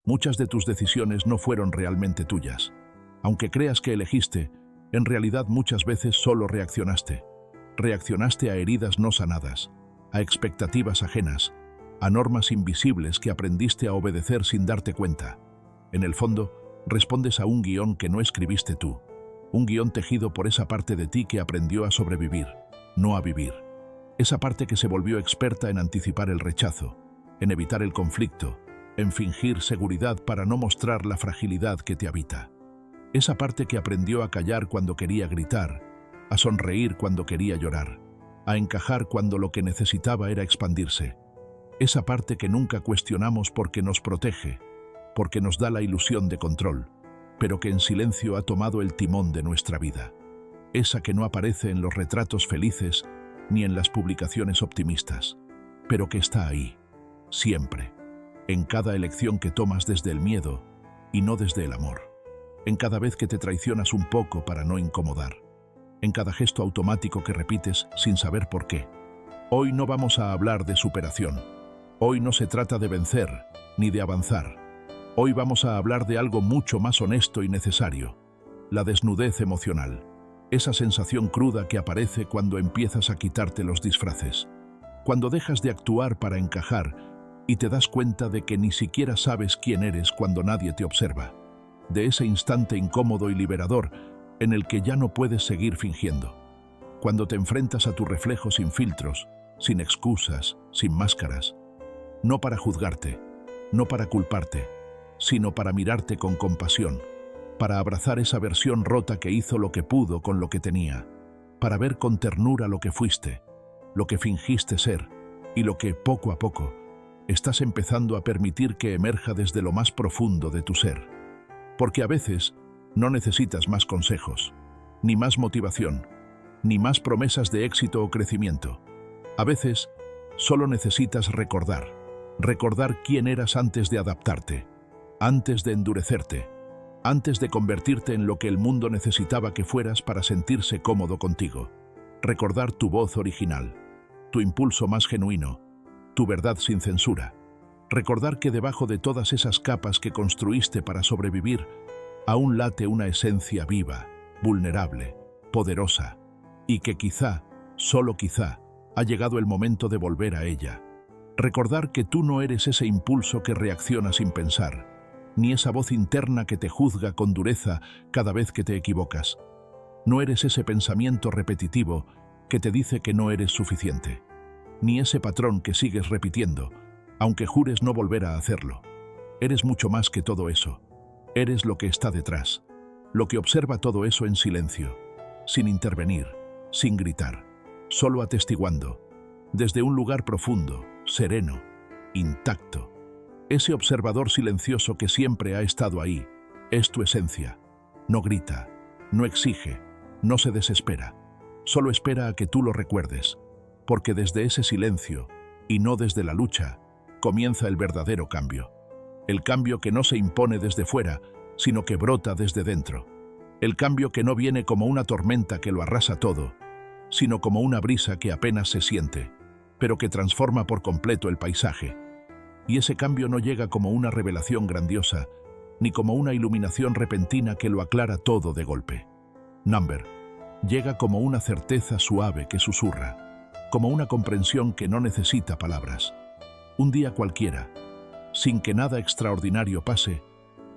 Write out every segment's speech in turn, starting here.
Muchas de tus decisiones no fueron realmente tuyas. Aunque creas que elegiste, en realidad muchas veces solo reaccionaste. Reaccionaste a heridas no sanadas, a expectativas ajenas, a normas invisibles que aprendiste a obedecer sin darte cuenta. En el fondo, respondes a un guión que no escribiste tú, un guión tejido por esa parte de ti que aprendió a sobrevivir, no a vivir. Esa parte que se volvió experta en anticipar el rechazo, en evitar el conflicto, en fingir seguridad para no mostrar la fragilidad que te habita. Esa parte que aprendió a callar cuando quería gritar, a sonreír cuando quería llorar, a encajar cuando lo que necesitaba era expandirse. Esa parte que nunca cuestionamos porque nos protege, porque nos da la ilusión de control, pero que en silencio ha tomado el timón de nuestra vida. Esa que no aparece en los retratos felices ni en las publicaciones optimistas, pero que está ahí, siempre, en cada elección que tomas desde el miedo y no desde el amor, en cada vez que te traicionas un poco para no incomodar, en cada gesto automático que repites sin saber por qué. Hoy no vamos a hablar de superación. Hoy no se trata de vencer ni de avanzar. Hoy vamos a hablar de algo mucho más honesto y necesario: la desnudez emocional. Esa sensación cruda que aparece cuando empiezas a quitarte los disfraces, cuando dejas de actuar para encajar y te das cuenta de que ni siquiera sabes quién eres cuando nadie te observa, de ese instante incómodo y liberador en el que ya no puedes seguir fingiendo, cuando te enfrentas a tu reflejo sin filtros, sin excusas, sin máscaras, no para juzgarte, no para culparte, sino para mirarte con compasión, para abrazar esa versión rota que hizo lo que pudo con lo que tenía, para ver con ternura lo que fuiste, lo que fingiste ser y lo que, poco a poco, estás empezando a permitir que emerja desde lo más profundo de tu ser. Porque a veces no necesitas más consejos, ni más motivación, ni más promesas de éxito o crecimiento. A veces solo necesitas recordar quién eras antes de adaptarte, antes de endurecerte, antes de convertirte en lo que el mundo necesitaba que fueras para sentirse cómodo contigo. Recordar tu voz original, tu impulso más genuino, tu verdad sin censura. Recordar que debajo de todas esas capas que construiste para sobrevivir, aún late una esencia viva, vulnerable, poderosa, y que quizá, solo quizá, ha llegado el momento de volver a ella. Recordar que tú no eres ese impulso que reacciona sin pensar, ni esa voz interna que te juzga con dureza cada vez que te equivocas. No eres ese pensamiento repetitivo que te dice que no eres suficiente, ni ese patrón que sigues repitiendo, aunque jures no volver a hacerlo. Eres mucho más que todo eso. Eres lo que está detrás, lo que observa todo eso en silencio, sin intervenir, sin gritar, solo atestiguando, desde un lugar profundo, sereno, intacto. Ese observador silencioso que siempre ha estado ahí, es tu esencia. No grita, no exige, no se desespera, solo espera a que tú lo recuerdes, porque desde ese silencio, y no desde la lucha, comienza el verdadero cambio. El cambio que no se impone desde fuera, sino que brota desde dentro. El cambio que no viene como una tormenta que lo arrasa todo, sino como una brisa que apenas se siente, pero que transforma por completo el paisaje. Y ese cambio no llega como una revelación grandiosa, ni como una iluminación repentina que lo aclara todo de golpe. Number llega como una certeza suave que susurra, como una comprensión que no necesita palabras. Un día cualquiera, sin que nada extraordinario pase,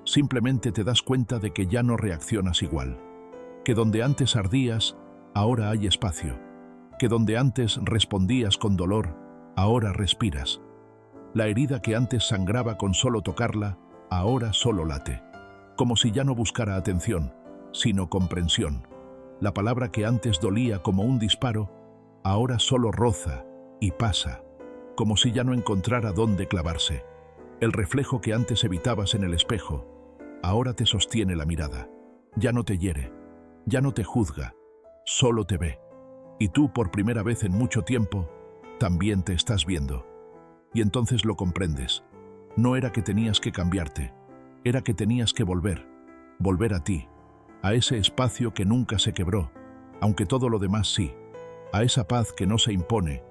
simplemente te das cuenta de que ya no reaccionas igual, que donde antes ardías, ahora hay espacio, que donde antes respondías con dolor, ahora respiras. La herida que antes sangraba con solo tocarla, ahora solo late, como si ya no buscara atención, sino comprensión. La palabra que antes dolía como un disparo, ahora solo roza y pasa, como si ya no encontrara dónde clavarse. El reflejo que antes evitabas en el espejo, ahora te sostiene la mirada. Ya no te hiere, ya no te juzga, solo te ve. Y tú, por primera vez en mucho tiempo, también te estás viendo. Y entonces lo comprendes. No era que tenías que cambiarte, era que tenías que volver a ti, a ese espacio que nunca se quebró, aunque todo lo demás sí, a esa paz que no se impone,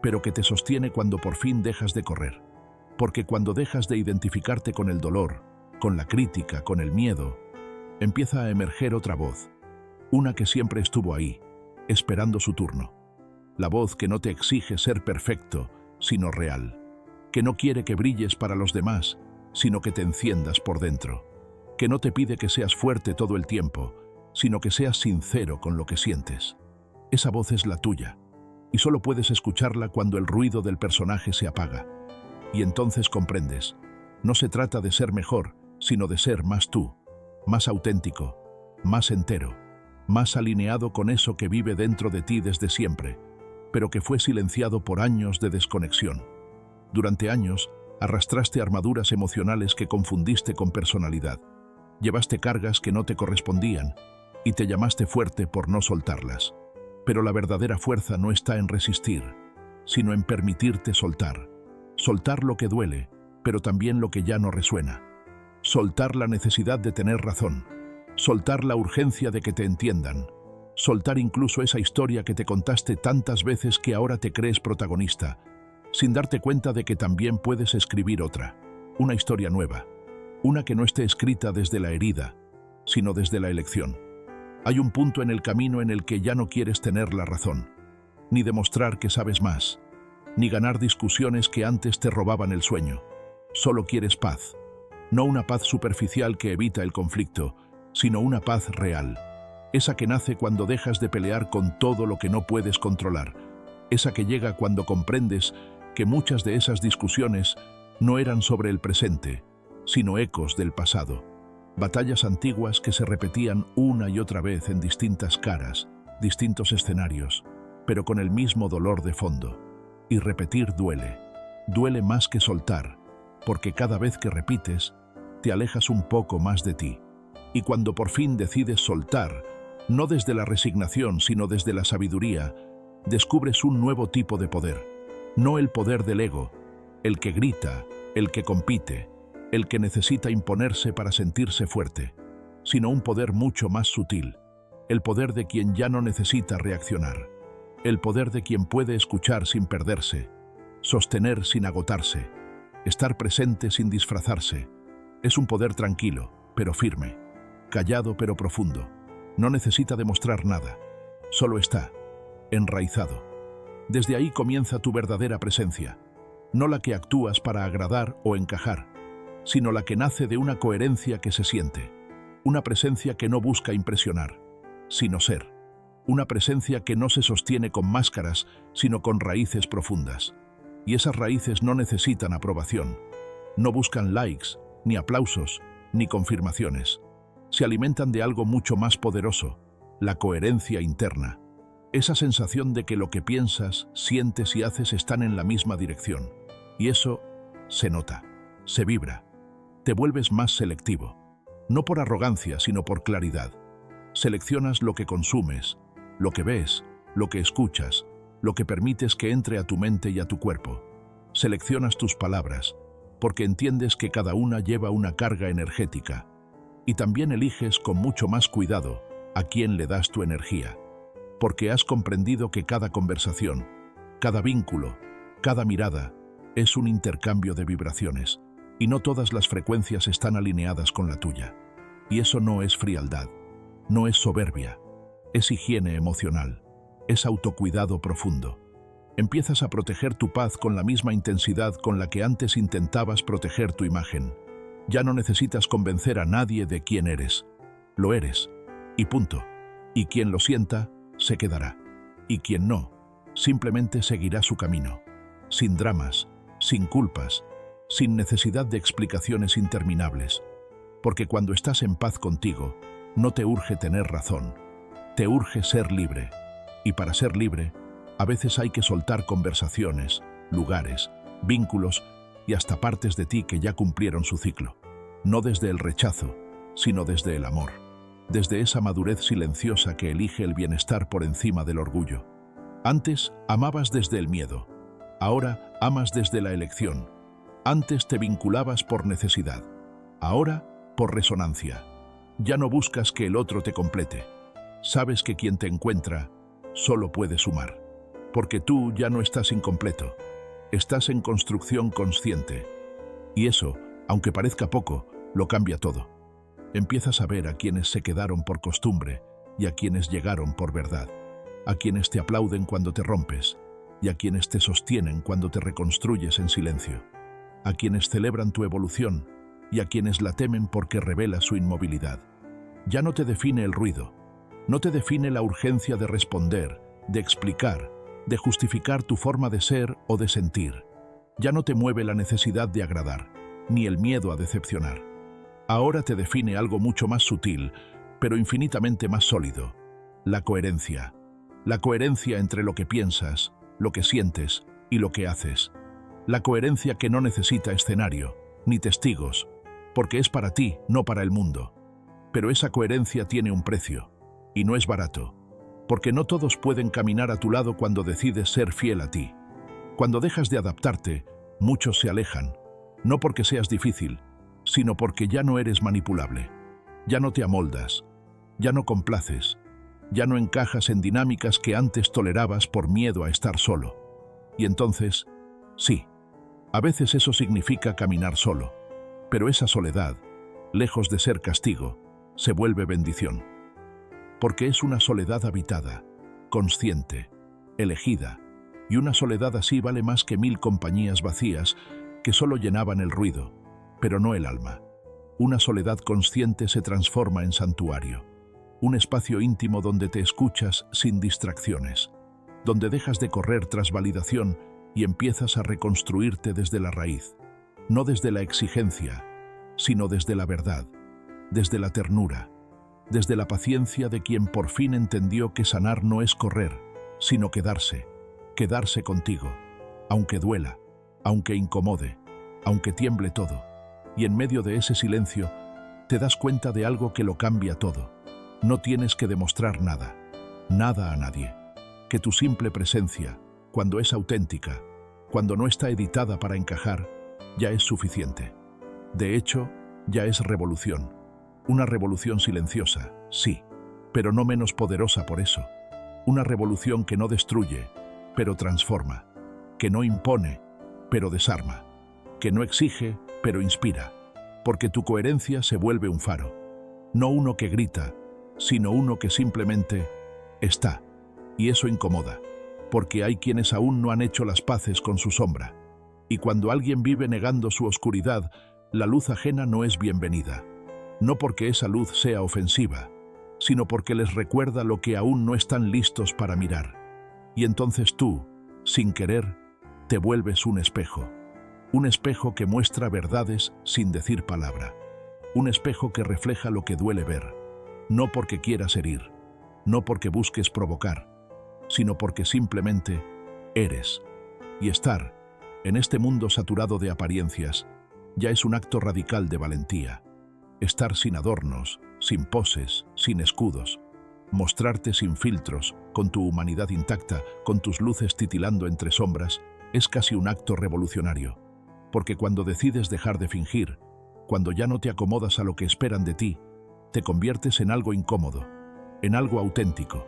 pero que te sostiene cuando por fin dejas de correr. Porque cuando dejas de identificarte con el dolor, con la crítica, con el miedo, empieza a emerger otra voz, una que siempre estuvo ahí, esperando su turno. La voz que no te exige ser perfecto, sino real, que no quiere que brilles para los demás, sino que te enciendas por dentro, que no te pide que seas fuerte todo el tiempo, sino que seas sincero con lo que sientes. Esa voz es la tuya, y solo puedes escucharla cuando el ruido del personaje se apaga. Y entonces comprendes, no se trata de ser mejor, sino de ser más tú, más auténtico, más entero, más alineado con eso que vive dentro de ti desde siempre, pero que fue silenciado por años de desconexión. Durante años, arrastraste armaduras emocionales que confundiste con personalidad. Llevaste cargas que no te correspondían y te llamaste fuerte por no soltarlas. Pero la verdadera fuerza no está en resistir, sino en permitirte soltar. Soltar lo que duele, pero también lo que ya no resuena. Soltar la necesidad de tener razón. Soltar la urgencia de que te entiendan. Soltar incluso esa historia que te contaste tantas veces que ahora te crees protagonista, sin darte cuenta de que también puedes escribir otra, una historia nueva, una que no esté escrita desde la herida, sino desde la elección. Hay un punto en el camino en el que ya no quieres tener la razón, ni demostrar que sabes más, ni ganar discusiones que antes te robaban el sueño. Solo quieres paz, no una paz superficial que evita el conflicto, sino una paz real, esa que nace cuando dejas de pelear con todo lo que no puedes controlar, esa que llega cuando comprendes que muchas de esas discusiones no eran sobre el presente, sino ecos del pasado, batallas antiguas que se repetían una y otra vez en distintas caras, distintos escenarios, pero con el mismo dolor de fondo. Y repetir duele, duele más que soltar, porque cada vez que repites, te alejas un poco más de ti. Y cuando por fin decides soltar, no desde la resignación, sino desde la sabiduría, descubres un nuevo tipo de poder. No el poder del ego, el que grita, el que compite, el que necesita imponerse para sentirse fuerte, sino un poder mucho más sutil, el poder de quien ya no necesita reaccionar, el poder de quien puede escuchar sin perderse, sostener sin agotarse, estar presente sin disfrazarse. Es un poder tranquilo, pero firme, callado pero profundo. No necesita demostrar nada, solo está, enraizado. Desde ahí comienza tu verdadera presencia, no la que actúas para agradar o encajar, sino la que nace de una coherencia que se siente, una presencia que no busca impresionar, sino ser, una presencia que no se sostiene con máscaras, sino con raíces profundas. Y esas raíces no necesitan aprobación, no buscan likes, ni aplausos, ni confirmaciones. Se alimentan de algo mucho más poderoso, la coherencia interna. Esa sensación de que lo que piensas, sientes y haces están en la misma dirección. Y eso se nota, se vibra. Te vuelves más selectivo, no por arrogancia, sino por claridad. Seleccionas lo que consumes, lo que ves, lo que escuchas, lo que permites que entre a tu mente y a tu cuerpo. Seleccionas tus palabras, porque entiendes que cada una lleva una carga energética. Y también eliges con mucho más cuidado a quién le das tu energía, porque has comprendido que cada conversación, cada vínculo, cada mirada, es un intercambio de vibraciones, y no todas las frecuencias están alineadas con la tuya. Y eso no es frialdad, no es soberbia, es higiene emocional, es autocuidado profundo. Empiezas a proteger tu paz con la misma intensidad con la que antes intentabas proteger tu imagen. Ya no necesitas convencer a nadie de quién eres. Lo eres, y punto. Y quien lo sienta, se quedará. Y quien no, simplemente seguirá su camino. Sin dramas, sin culpas, sin necesidad de explicaciones interminables. Porque cuando estás en paz contigo, no te urge tener razón. Te urge ser libre. Y para ser libre, a veces hay que soltar conversaciones, lugares, vínculos y hasta partes de ti que ya cumplieron su ciclo. No desde el rechazo, sino desde el amor. Desde esa madurez silenciosa que elige el bienestar por encima del orgullo. Antes amabas desde el miedo. Ahora amas desde la elección. Antes te vinculabas por necesidad. Ahora por resonancia. Ya no buscas que el otro te complete. Sabes que quien te encuentra solo puede sumar. Porque tú ya no estás incompleto. Estás en construcción consciente, Y eso, aunque parezca poco, lo cambia todo. Empiezas a ver a quienes se quedaron por costumbre y a quienes llegaron por verdad, a quienes te aplauden cuando te rompes y a quienes te sostienen cuando te reconstruyes en silencio, a quienes celebran tu evolución y a quienes la temen porque revela su inmovilidad. Ya no te define el ruido, no te define la urgencia de responder, de explicar, de justificar tu forma de ser o de sentir. Ya no te mueve la necesidad de agradar, ni el miedo a decepcionar. Ahora te define algo mucho más sutil, pero infinitamente más sólido: la coherencia. La coherencia entre lo que piensas, lo que sientes y lo que haces. La coherencia que no necesita escenario, ni testigos, porque es para ti, no para el mundo. Pero esa coherencia tiene un precio, y no es barato, porque no todos pueden caminar a tu lado cuando decides ser fiel a ti. Cuando dejas de adaptarte, muchos se alejan, no porque seas difícil, sino porque ya no eres manipulable. Ya no te amoldas, ya no complaces, ya no encajas en dinámicas que antes tolerabas por miedo a estar solo. Y entonces, sí, a veces eso significa caminar solo, pero esa soledad, lejos de ser castigo, se vuelve bendición. Porque es una soledad habitada, consciente, elegida, y una soledad así vale más que 1000 compañías vacías que solo llenaban el ruido, pero no el alma. Una soledad consciente se transforma en santuario, un espacio íntimo donde te escuchas sin distracciones, donde dejas de correr tras validación y empiezas a reconstruirte desde la raíz, no desde la exigencia, sino desde la verdad, desde la ternura, desde la paciencia de quien por fin entendió que sanar no es correr, sino quedarse contigo, aunque duela, aunque incomode, aunque tiemble todo. Y en medio de ese silencio, te das cuenta de algo que lo cambia todo. No tienes que demostrar nada, nada a nadie. Que tu simple presencia, cuando es auténtica, cuando no está editada para encajar, ya es suficiente. De hecho, ya es revolución. Una revolución silenciosa, sí, pero no menos poderosa por eso. Una revolución que no destruye, pero transforma. Que no impone, pero desarma. Que no exige, pero inspira. Porque tu coherencia se vuelve un faro. No uno que grita, sino uno que simplemente está. Y eso incomoda, porque hay quienes aún no han hecho las paces con su sombra. Y cuando alguien vive negando su oscuridad, la luz ajena no es bienvenida. No porque esa luz sea ofensiva, sino porque les recuerda lo que aún no están listos para mirar. Y entonces tú, sin querer, te vuelves un espejo. Un espejo que muestra verdades sin decir palabra. Un espejo que refleja lo que duele ver. No porque quieras herir, no porque busques provocar, sino porque simplemente eres. Y estar, en este mundo saturado de apariencias, ya es un acto radical de valentía. Estar sin adornos, sin poses, sin escudos. Mostrarte sin filtros, con tu humanidad intacta, con tus luces titilando entre sombras, es casi un acto revolucionario. Porque cuando decides dejar de fingir, cuando ya no te acomodas a lo que esperan de ti, te conviertes en algo incómodo, en algo auténtico.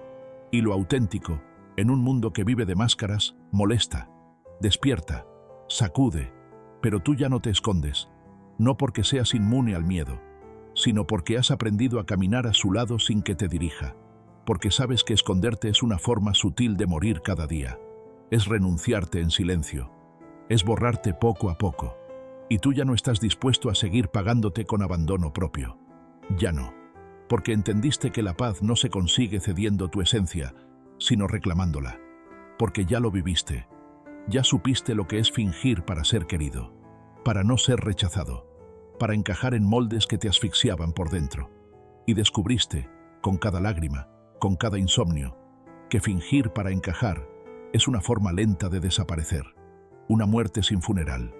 Y lo auténtico, en un mundo que vive de máscaras, molesta, despierta, sacude, pero tú ya no te escondes, no porque seas inmune al miedo, sino porque has aprendido a caminar a su lado sin que te dirija, porque sabes que esconderte es una forma sutil de morir cada día, es renunciarte en silencio, es borrarte poco a poco, y tú ya no estás dispuesto a seguir pagándote con abandono propio. Ya no, porque entendiste que la paz no se consigue cediendo tu esencia, sino reclamándola, porque ya lo viviste, ya supiste lo que es fingir para ser querido, para no ser rechazado, para encajar en moldes que te asfixiaban por dentro, y descubriste, con cada lágrima, con cada insomnio, que fingir para encajar es una forma lenta de desaparecer, una muerte sin funeral,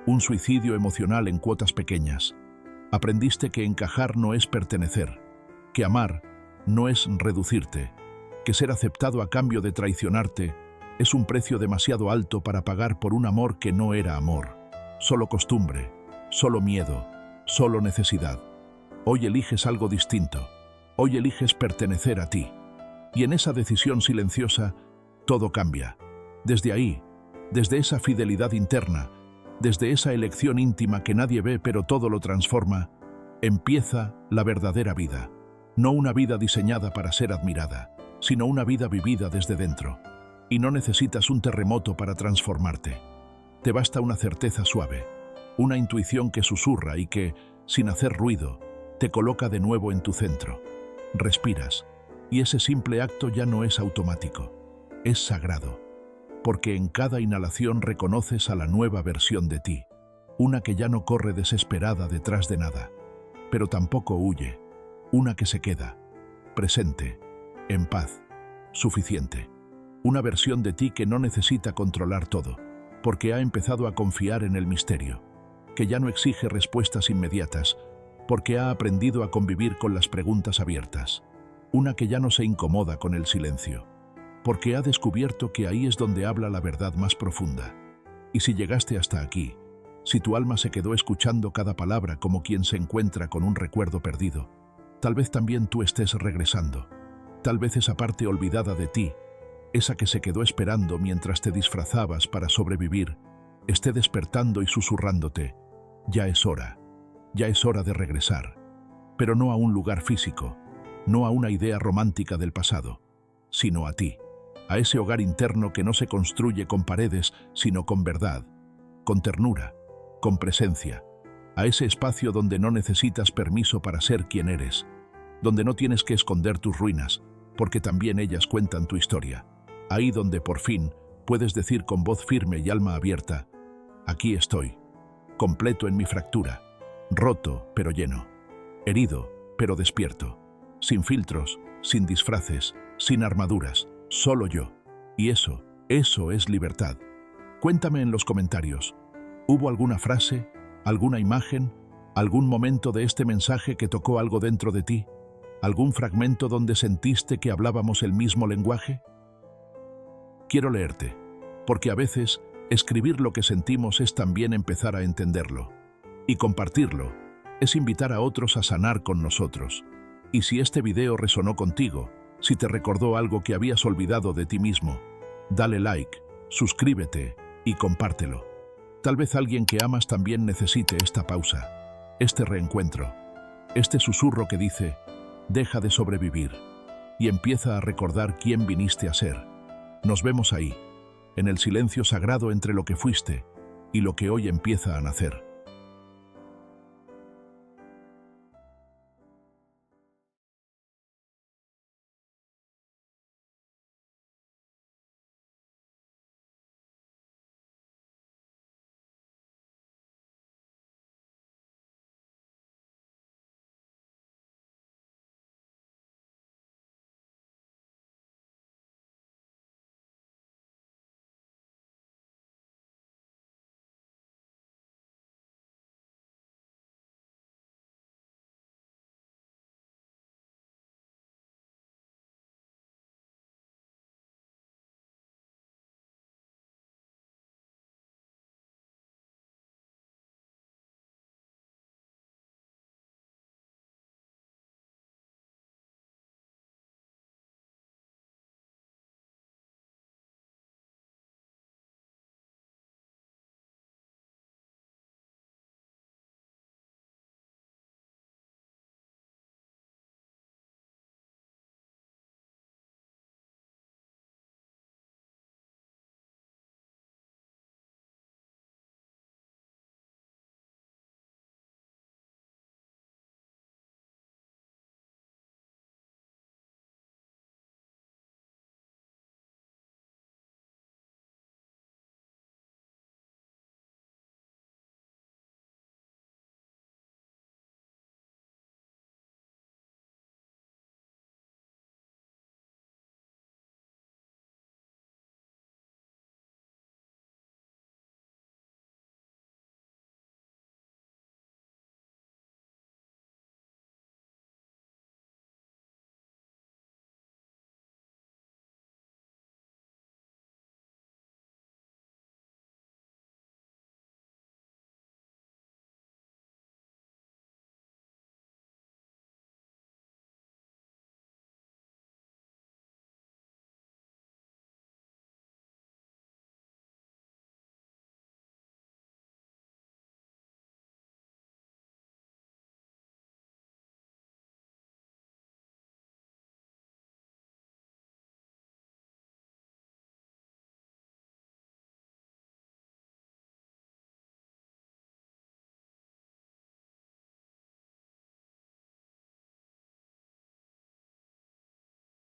un suicidio emocional en cuotas pequeñas. Aprendiste que encajar no es pertenecer, que amar no es reducirte, que ser aceptado a cambio de traicionarte es un precio demasiado alto para pagar por un amor que no era amor, solo costumbre, solo miedo, solo necesidad. Hoy eliges algo distinto, hoy eliges pertenecer a ti. Y en esa decisión silenciosa, todo cambia. Desde ahí, desde esa fidelidad interna, desde esa elección íntima que nadie ve pero todo lo transforma, empieza la verdadera vida. No una vida diseñada para ser admirada, sino una vida vivida desde dentro. Y no necesitas un terremoto para transformarte. Te basta una certeza suave, una intuición que susurra y que, sin hacer ruido, te coloca de nuevo en tu centro. Respiras, y ese simple acto ya no es automático, es sagrado, porque en cada inhalación reconoces a la nueva versión de ti, una que ya no corre desesperada detrás de nada, pero tampoco huye, una que se queda, presente, en paz, suficiente. Una versión de ti que no necesita controlar todo, porque ha empezado a confiar en el misterio, que ya no exige respuestas inmediatas, porque ha aprendido a convivir con las preguntas abiertas. Una que ya no se incomoda con el silencio, porque ha descubierto que ahí es donde habla la verdad más profunda. Y si llegaste hasta aquí, si tu alma se quedó escuchando cada palabra como quien se encuentra con un recuerdo perdido, tal vez también tú estés regresando. Tal vez esa parte olvidada de ti, esa que se quedó esperando mientras te disfrazabas para sobrevivir, esté despertando y susurrándote: ya es hora de regresar. Pero no a un lugar físico, no a una idea romántica del pasado, sino a ti, a ese hogar interno que no se construye con paredes, sino con verdad, con ternura, con presencia, a ese espacio donde no necesitas permiso para ser quien eres, donde no tienes que esconder tus ruinas, porque también ellas cuentan tu historia. Ahí donde por fin puedes decir con voz firme y alma abierta: aquí estoy, completo en mi fractura, roto pero lleno, herido pero despierto, sin filtros, sin disfraces, sin armaduras, solo yo. Y eso es libertad. Cuéntame en los comentarios, ¿hubo alguna frase, alguna imagen, algún momento de este mensaje que tocó algo dentro de ti? ¿Algún fragmento donde sentiste que hablábamos el mismo lenguaje? Quiero leerte, porque a veces escribir lo que sentimos es también empezar a entenderlo. Y compartirlo es invitar a otros a sanar con nosotros. Y si este video resonó contigo, si te recordó algo que habías olvidado de ti mismo, dale like, suscríbete y compártelo. Tal vez alguien que amas también necesite esta pausa, este reencuentro, este susurro que dice: deja de sobrevivir y empieza a recordar quién viniste a ser. Nos vemos ahí, en el silencio sagrado entre lo que fuiste y lo que hoy empieza a nacer.